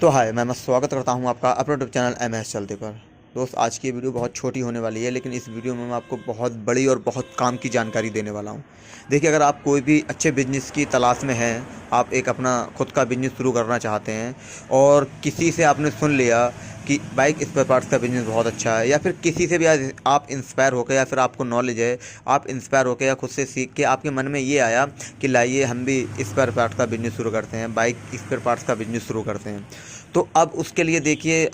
तो हाय, मैं स्वागत करता हूं आपका अपने यूट्यूब चैनल MS चलते पर। दोस्त, आज की वीडियो बहुत छोटी होने वाली है, लेकिन इस वीडियो में मैं आपको बहुत बड़ी और बहुत काम की जानकारी देने वाला हूं। देखिए, अगर आप कोई भी अच्छे बिजनेस की तलाश में हैं, आप एक अपना खुद का बिजनेस शुरू करना चाहते हैं और किसी से आपने सुन लिया कि बाइक स्पेयर पार्ट्स का बिजनेस बहुत अच्छा है, या फिर किसी से भी आज आप इंस्पायर होकर, या फिर आपको नॉलेज है, आप इंस्पायर होकर या खुद से सीख के आपके मन में ये आया कि लाइए हम भी स्पेयर पार्ट्स का बिजनेस शुरू करते हैं, बाइक स्पेयर पार्ट्स का बिजनेस शुरू करते हैं। तो अब उसके लिए देखिए,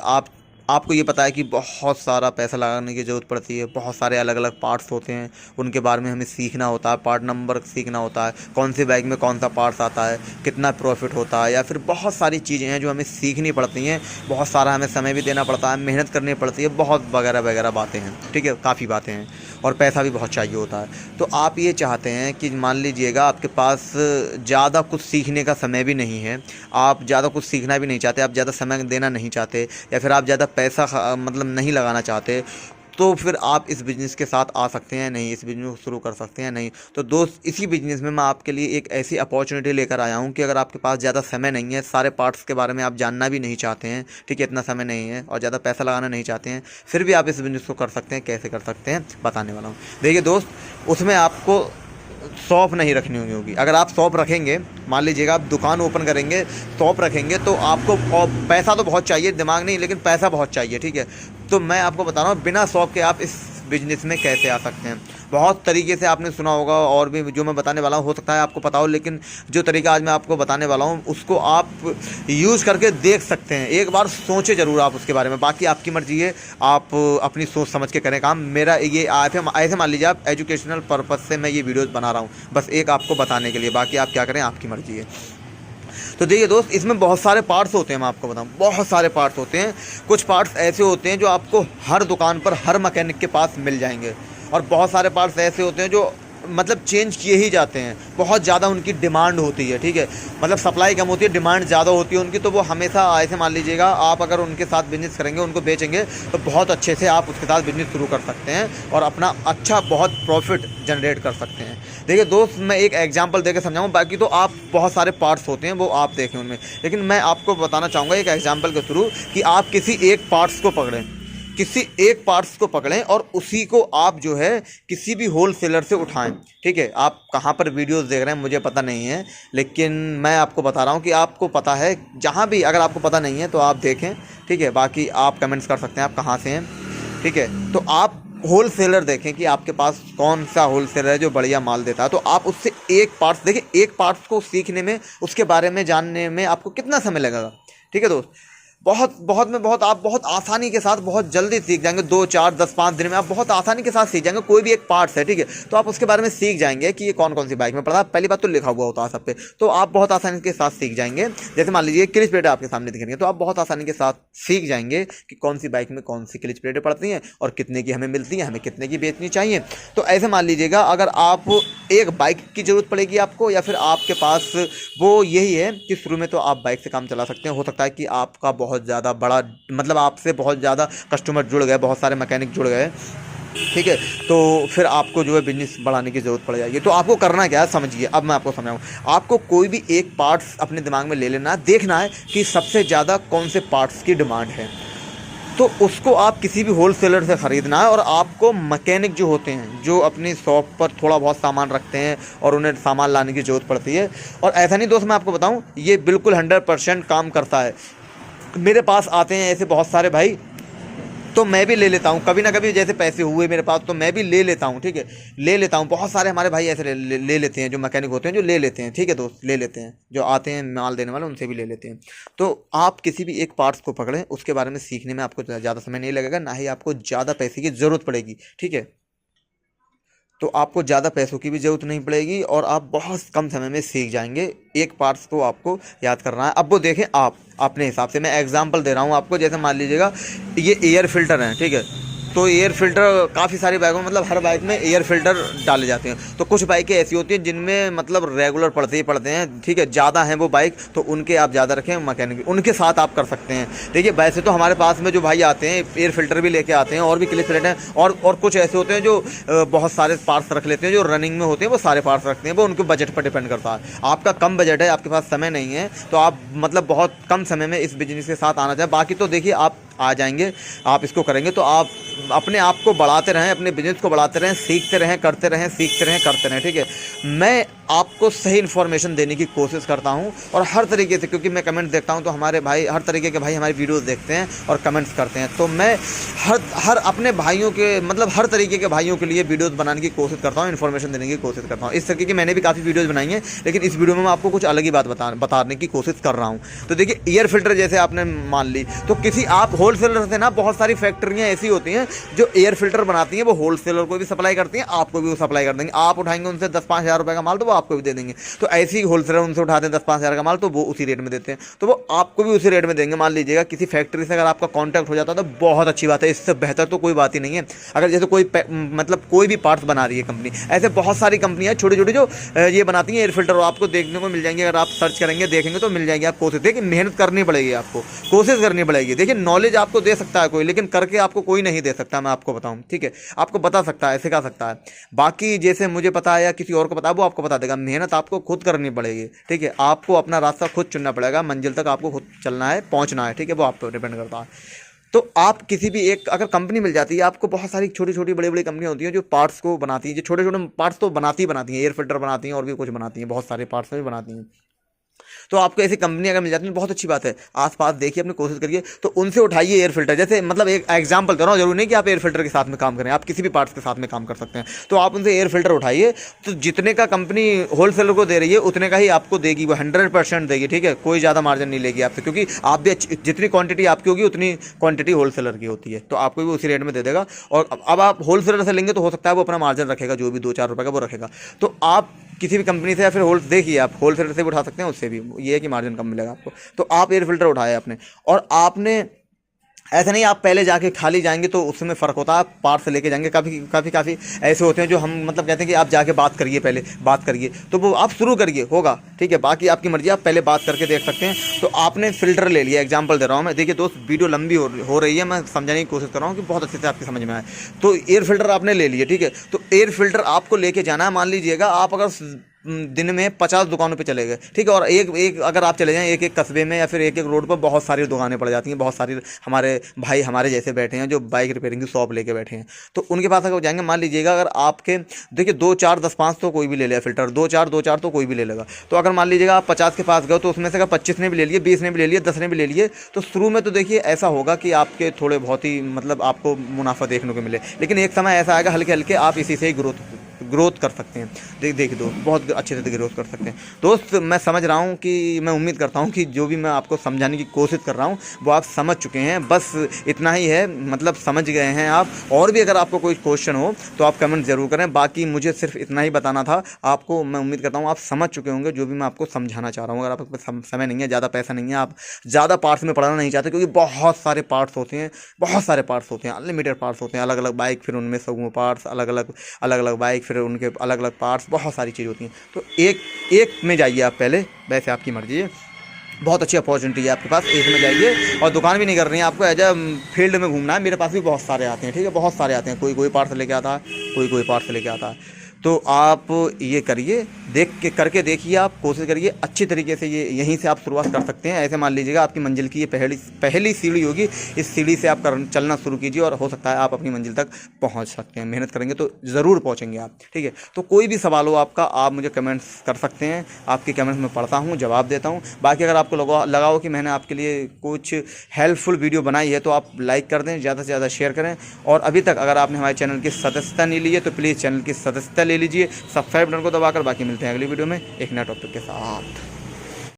आपको ये पता है कि बहुत सारा पैसा लगाने की ज़रूरत पड़ती है, बहुत सारे अलग अलग पार्ट्स होते हैं, उनके बारे में हमें सीखना होता है, पार्ट नंबर सीखना होता है, कौन सी बाइक में कौन सा पार्ट्स आता है, कितना प्रॉफिट होता है, या फिर बहुत सारी चीज़ें हैं जो हमें सीखनी पड़ती हैं। बहुत सारा हमें समय भी देना पड़ता है, मेहनत करनी पड़ती है, बहुत वगैरह वगैरह बातें हैं। ठीक है, काफ़ी बातें हैं और पैसा भी बहुत चाहिए होता है। तो आप ये चाहते हैं कि मान लीजिएगा आपके पास ज़्यादा कुछ सीखने का समय भी नहीं है, आप ज़्यादा कुछ सीखना भी नहीं चाहते, आप ज़्यादा समय देना नहीं चाहते, या फिर आप ज़्यादा पैसा मतलब नहीं लगाना चाहते, तो फिर आप इस बिज़नेस के साथ आ सकते हैं नहीं, इस बिज़नेस को शुरू कर सकते हैं नहीं। तो दोस्त, इसी बिज़नेस में मैं आपके लिए एक ऐसी अपॉर्चुनिटी लेकर आया हूं कि अगर आपके पास ज़्यादा समय नहीं है, सारे पार्ट्स के बारे में आप जानना भी नहीं चाहते हैं, ठीक है, इतना समय नहीं है और ज़्यादा पैसा लगाना नहीं चाहते हैं, फिर भी आप इस बिज़नेस को कर सकते हैं। कैसे कर सकते हैं बताने वाला हूँ। देखिए दोस्त, उसमें आपको शॉप नहीं रखनी होगी। अगर आप शॉप रखेंगे, मान लीजिएगा आप दुकान ओपन करेंगे, शॉप रखेंगे, तो आपको पैसा तो बहुत चाहिए, दिमाग नहीं, लेकिन पैसा बहुत चाहिए। ठीक है, तो मैं आपको बता रहा हूँ बिना शॉप के आप इस बिजनेस में कैसे आ सकते हैं। बहुत तरीके से आपने सुना होगा, और भी जो मैं बताने वाला हूँ हो सकता है आपको पता हो, लेकिन जो तरीका आज मैं आपको बताने वाला हूँ उसको आप यूज़ करके देख सकते हैं। एक बार सोचें ज़रूर आप उसके बारे में, बाकी आपकी मर्ज़ी है, आप अपनी सोच समझ के करें काम। मेरा ये ऐसे मान लीजिए आप एजुकेशनल पर्पज़ से मैं ये वीडियोज़ बना रहा हूँ, बस एक आपको बताने के लिए, बाकी आप क्या करें आपकी मर्ज़ी है। तो देखिए दोस्त, इसमें बहुत सारे पार्ट्स होते हैं, मैं आपको बताऊं बहुत सारे पार्ट्स होते हैं। कुछ पार्ट्स ऐसे होते हैं जो आपको हर दुकान पर, हर मैकेनिक के पास मिल जाएंगे, और बहुत सारे पार्ट्स ऐसे होते हैं जो मतलब चेंज किए ही जाते हैं, बहुत ज़्यादा उनकी डिमांड होती है। ठीक है, मतलब सप्लाई कम होती है, डिमांड ज़्यादा होती है उनकी, तो वो हमेशा ऐसे मान लीजिएगा आप अगर उनके साथ बिजनेस करेंगे, उनको बेचेंगे, तो बहुत अच्छे से आप उसके साथ बिजनेस शुरू कर सकते हैं और अपना अच्छा बहुत प्रॉफिट जनरेट कर सकते हैं। देखिए दोस्त, मैं एक एग्जांपल देकर समझाऊँ, बाकी तो आप बहुत सारे पार्ट्स होते हैं वो आप देखें उनमें, लेकिन मैं आपको बताना चाहूँगा एक एग्जांपल के थ्रू कि आप किसी एक पार्ट्स को पकड़ें, किसी एक पार्ट्स को पकड़ें और उसी को आप जो है किसी भी होल सेलर से उठाएं। ठीक है, आप कहाँ पर वीडियोस देख रहे हैं मुझे पता नहीं है, लेकिन मैं आपको बता रहा हूँ कि आपको पता है, जहाँ भी अगर आपको पता नहीं है तो आप देखें। ठीक है, बाकी आप कमेंट्स कर सकते हैं आप कहाँ से हैं। ठीक है, तो आप होल सेलर देखें कि आपके पास कौन सा होल सेलर है जो बढ़िया माल देता है, तो आप उससे एक पार्ट्स देखें। एक पार्ट्स को सीखने में, उसके बारे में जानने में आपको कितना समय लगेगा। ठीक है दोस्त, बहुत बहुत में बहुत आप बहुत आसानी के साथ बहुत जल्दी सीख जाएंगे, 2 4 10 5 दिन में आप बहुत आसानी के साथ सीख जाएंगे। कोई भी एक पार्ट्स है, ठीक है, तो आप उसके बारे में सीख जाएंगे कि ये कौन कौन सी बाइक में पड़ा है। पहली बात तो लिखा हुआ होता है सब पे, तो आप बहुत आसानी के साथ सीख जाएंगे। जैसे मान लीजिए क्लिच प्लेटें आपके सामने दिखेंगे, तो आप बहुत आसानी के साथ सीख जाएंगे कि कौन सी बाइक में कौन सी क्लिच प्लेटें पड़ती हैं और कितने की हमें मिलती हैं, हमें कितने की बेचनी चाहिए। तो ऐसे मान लीजिएगा, अगर आप एक बाइक की ज़रूरत पड़ेगी आपको, या फिर आपके पास वो यही है कि शुरू में तो आप बाइक से काम चला सकते हैं। हो सकता है कि आपका बहुत ज़्यादा बड़ा, मतलब आपसे बहुत ज़्यादा कस्टमर जुड़ गए, बहुत सारे मैकेनिक जुड़ गए, ठीक है, तो फिर आपको जो है बिजनेस बढ़ाने की ज़रूरत पड़ जाएगी। तो आपको करना क्या है समझिए, अब मैं आपको समझाऊँ। आपको कोई भी एक पार्ट्स अपने दिमाग में ले लेना है, देखना है कि सबसे ज़्यादा कौन से पार्ट्स की डिमांड है, तो उसको आप किसी भी होल सेलर से ख़रीदना है। और आपको मैकेनिक जो होते हैं, जो अपनी शॉप पर थोड़ा बहुत सामान रखते हैं और उन्हें सामान लाने की ज़रूरत पड़ती है, और ऐसा नहीं दोस्त, मैं आपको बताऊँ ये बिल्कुल 100% काम करता है। मेरे पास आते हैं ऐसे बहुत सारे भाई, तो मैं भी ले लेता हूँ कभी ना कभी, जैसे पैसे हुए मेरे पास तो मैं भी ले लेता हूँ। ठीक है, ले लेता हूँ, बहुत सारे हमारे भाई ऐसे ले लेते हैं, जो मैकेनिक होते हैं जो ले लेते हैं। ठीक है दोस्त, ले लेते हैं, जो आते हैं माल देने वाले उनसे भी ले लेते हैं। तो आप किसी भी एक पार्ट्स को पकड़ें, उसके बारे में सीखने में आपको ज़्यादा समय नहीं लगेगा, ना ही आपको ज़्यादा पैसे की ज़रूरत पड़ेगी। ठीक है, तो आपको ज़्यादा पैसों की भी ज़रूरत नहीं पड़ेगी और आप बहुत कम समय में सीख जाएंगे। एक पार्ट्स को आपको याद करना है। अब वो देखें आप अपने हिसाब से, मैं एग्जांपल दे रहा हूँ आपको। जैसे मान लीजिएगा ये एयर फिल्टर है, ठीक है, तो एयर फ़िल्टर काफ़ी सारी बाइकों में, मतलब हर बाइक में एयर फ़िल्टर डाले जाते हैं। तो कुछ बाइकें ऐसी होती हैं जिनमें मतलब रेगुलर पड़ते ही पड़ते हैं, ठीक है, ज़्यादा हैं वो बाइक, तो उनके आप ज़्यादा रखें, मैकेनिक उनके साथ आप कर सकते हैं। देखिए वैसे तो हमारे पास में जो भाई आते हैं एयर फ़िल्टर भी लेके आते हैं और भी क्लिप फिलेट हैं, और कुछ ऐसे होते हैं जो बहुत सारे पार्ट्स रख लेते हैं, जो रनिंग में होते हैं वो सारे पार्ट्स रखते हैं। वो उनके बजट पर डिपेंड करता है। आपका कम बजट है, आपके पास समय नहीं है, तो आप मतलब बहुत कम समय में इस बिजनेस के साथ आना चाहिए। बाकी तो देखिए आप आ जाएंगे, आप इसको करेंगे तो आप अपने आप को बढ़ाते रहें, अपने बिजनेस को बढ़ाते रहें, सीखते रहें, करते रहें, सीखते रहें, करते रहें, ठीक है। मैं आपको सही इन्फॉर्मेशन देने की कोशिश करता हूं और हर तरीके से, क्योंकि मैं कमेंट देखता हूं तो हमारे भाई हर तरीके के भाई हमारी वीडियोस देखते हैं और कमेंट्स करते हैं, तो मैं हर अपने भाइयों के, मतलब हर तरीके के भाइयों के लिए वीडियोस बनाने की कोशिश करता हूं, इन्फॉर्मेशन देने की कोशिश करता हूं। इस तरीके की मैंने भी काफ़ी वीडियोज़ बनाई हैं, लेकिन इस वीडियो में मैं आपको कुछ अलग ही बात बताने की कोशिश कर रहा हूँ। तो देखिए एयर फिल्टर जैसे आपने मान ली, तो किसी आप होलसेलर से ना, बहुत सारी फैक्ट्रियाँ ऐसी होती हैं जो एयर फिल्टर बनाती हैं, वो होलसेलर को भी सप्लाई करती हैं, आपको भी वो सप्लाई कर देंगे। आप उठाएंगे उनसे 10-5 हज़ार रुपये का माल तो वो आपको भी दे देंगे। तो ऐसे ही होलसेलर उनसे उठाते हैं 10-5 हज़ार का माल, तो वो उसी रेट में देते हैं, तो वो आपको भी उसी रेट में देंगे। मान लीजिएगा किसी फैक्ट्री से अगर आपका कॉन्टैक्ट हो जाता है तो बहुत अच्छी बात है, इससे बेहतर तो कोई बात ही नहीं है। अगर जैसे कोई मतलब कोई भी पार्ट्स बना रही है कंपनी, ऐसे बहुत सारी कंपनियाँ छोटी छोटी जो ये बनाती हैं एयर फिल्टर, आपको देखने को मिल जाएंगे। अगर आप सर्च करेंगे देखेंगे तो मिल जाएंगे। आप कोशिश देखिए, मेहनत करनी पड़ेगी, आपको कोशिश करनी पड़ेगी। देखिए नॉलेज आपको दे सकता है कोई, लेकिन करके आपको कोई नहीं दे सकता। मैं आपको बताऊं, ठीक है, आपको बता सकता है, सिखा सकता है, बाकी जैसे मुझे पता है या किसी और को पता है वो आपको बता देगा। मेहनत आपको खुद करनी पड़ेगी, ठीक है, आपको अपना रास्ता खुद चुनना पड़ेगा, मंजिल तक आपको खुद चलना है, पहुंचना है, ठीक है, वो आप पर डिपेंड करता है। तो आप किसी भी एक अगर कंपनी मिल जाती है आपको, बहुत सारी छोटी छोटी बड़ी बड़ी कंपनियां होती हैं जो पार्ट्स को बनाती हैं, जो छोटे छोटे पार्ट्स तो बनाती हैं, एयर फिल्टर बनाती हैं और भी कुछ बनाती हैं, बहुत सारे पार्ट्स भी बनाती हैं। तो आपको ऐसी कंपनी अगर मिल जाती है बहुत अच्छी बात है। आसपास देखिए, अपनी कोशिश करिए, तो उनसे उठाइए एयर फिल्टर। जैसे मतलब एक एग्जांपल दे रहा हूँ, जरूरी नहीं कि आप एयर फिल्टर के साथ में काम करें, आप किसी भी पार्ट्स के साथ में काम कर सकते हैं। तो आप उनसे एयर फिल्टर उठाइए, तो जितने का कंपनी होलसेलर को दे रही है उतने का ही आपको देगी, वो 100% देगी, ठीक है, कोई ज़्यादा मार्जिन नहीं लेगी आपसे, क्योंकि आप भी जितनी क्वांटिटी आपकी होगी उतनी क्वांटिटी होलसेलर की होती है, तो आपको भी उसी रेट में दे देगा। और अब आप होलसेलर से लेंगे तो हो सकता है वो अपना मार्जिन रखेगा, जो भी 2-4 रुपये का वो रखेगा। तो आप किसी भी कंपनी से या फिर देखिए आप होलसेलर से भी उठा सकते हैं, उससे भी ये है कि मार्जिन कम मिलेगा आपको। तो आप एयर फिल्टर उठाए आपने, और आपने ऐसा नहीं आप पहले जाके खाली जाएंगे तो उसमें फ़र्क होता है, आप पार्ट से लेके जाएंगे। काफ़ी ऐसे होते हैं जो हम मतलब कहते हैं कि आप जाके बात करिए, पहले बात करिए, तो वो आप शुरू करिए, होगा, ठीक है, बाकी आपकी मर्जी, आप पहले बात करके देख सकते हैं। तो आपने फ़िल्टर ले लिया, एग्जांपल दे रहा हूँ मैं। देखिए दोस्त, वीडियो लंबी हो रही है, मैं समझाने की कोशिश कर रहा हूँ कि बहुत अच्छे से आपकी समझ में आए। तो एयर फिल्टर आपने ले लिए, ठीक है, तो एयर फिल्टर आपको लेके जाना है। मान लीजिएगा आप अगर दिन में 50 दुकानों पे चले गए, ठीक है, और एक अगर आप चले जाएं एक कस्बे में या फिर एक रोड पर बहुत सारी दुकानें पड़ जाती हैं, बहुत सारी हमारे भाई हमारे जैसे बैठे हैं जो बाइक रिपेयरिंग की शॉप लेके बैठे हैं, तो उनके पास अगर जाएंगे, मान लीजिएगा अगर आपके देखिए 2, 4, 10, 5 तो कोई भी ले लेगा फिल्टर, 2, 4 तो कोई भी ले लेगा। तो अगर मान लीजिएगा आप 50 के पास गए तो उसमें से अगर 25 ने भी ले लिए, 20 ने भी ले लिए, 10 ने भी ले लिए, तो शुरू में तो देखिए ऐसा होगा कि आपके थोड़े बहुत ही मतलब आपको मुनाफा देखने को मिले, लेकिन एक समय ऐसा आएगा हल्के हल्के आप इसी से ही ग्रोथ कर सकते हैं। देखिए दोस्त, बहुत अच्छे से ग्रोथ कर सकते हैं। दोस्त मैं समझ रहा हूँ कि, मैं उम्मीद करता हूँ कि जो भी मैं आपको समझाने की कोशिश कर रहा हूँ वो आप समझ चुके हैं, बस इतना ही है, मतलब समझ गए हैं आप। और भी अगर आपको कोई क्वेश्चन हो तो आप कमेंट जरूर करें, बाकी मुझे सिर्फ इतना ही बताना था आपको। मैं उम्मीद करता हूँ आप समझ चुके होंगे जो भी मैं आपको समझाना चाह रहा हूँ। अगर आपके पास समय नहीं है, ज़्यादा पैसा नहीं है, आप ज़्यादा पार्ट्स में पढ़ना नहीं चाहते, क्योंकि बहुत सारे पार्ट्स होते हैं, अनलिमिटेड पार्ट्स होते हैं, अलग अलग बाइक, फिर उनमें सब पार्ट्स अलग अलग बाइक, फिर उनके अलग अलग पार्ट्स, बहुत सारी चीज़ होती हैं। तो एक में जाइए आप पहले, वैसे आपकी मर्जी है, बहुत अच्छी अपॉर्चुनिटी है आपके पास, एक में जाइए। और दुकान भी नहीं करनी है आपको, एज अ फील्ड में घूमना है। मेरे पास भी बहुत सारे आते हैं, ठीक है, बहुत सारे आते हैं, कोई पार्ट से लेके आता है, कोई पार्ट से लेके आता है। तो आप ये करिए, करके देखिए, आप कोशिश करिए अच्छी तरीके से। ये यहीं से आप शुरुआत कर सकते हैं। ऐसे मान लीजिएगा आपकी मंजिल की ये पहली सीढ़ी होगी, इस सीढ़ी से आप चलना शुरू कीजिए और हो सकता है आप अपनी मंजिल तक पहुंच सकते हैं। मेहनत करेंगे तो ज़रूर पहुंचेंगे आप, ठीक है। तो कोई भी सवाल हो आपका, आप मुझे कमेंट्स कर सकते हैं, आपके कमेंट्स में पढ़ता हूँ, जवाब देता हूँ। बाकी अगर आपको लगा हो कि मैंने आपके लिए कुछ हेल्पफुल वीडियो बनाई है तो आप लाइक कर दें, ज़्यादा से ज़्यादा शेयर करें। और अभी तक अगर आपने हमारे चैनल की सदस्यता नहीं ली है तो प्लीज़ चैनल की सदस्यता ले लीजिए, सब्सक्राइब बटन को दबाकर। बाकी मिलते हैं अगली वीडियो में एक नया टॉपिक के साथ।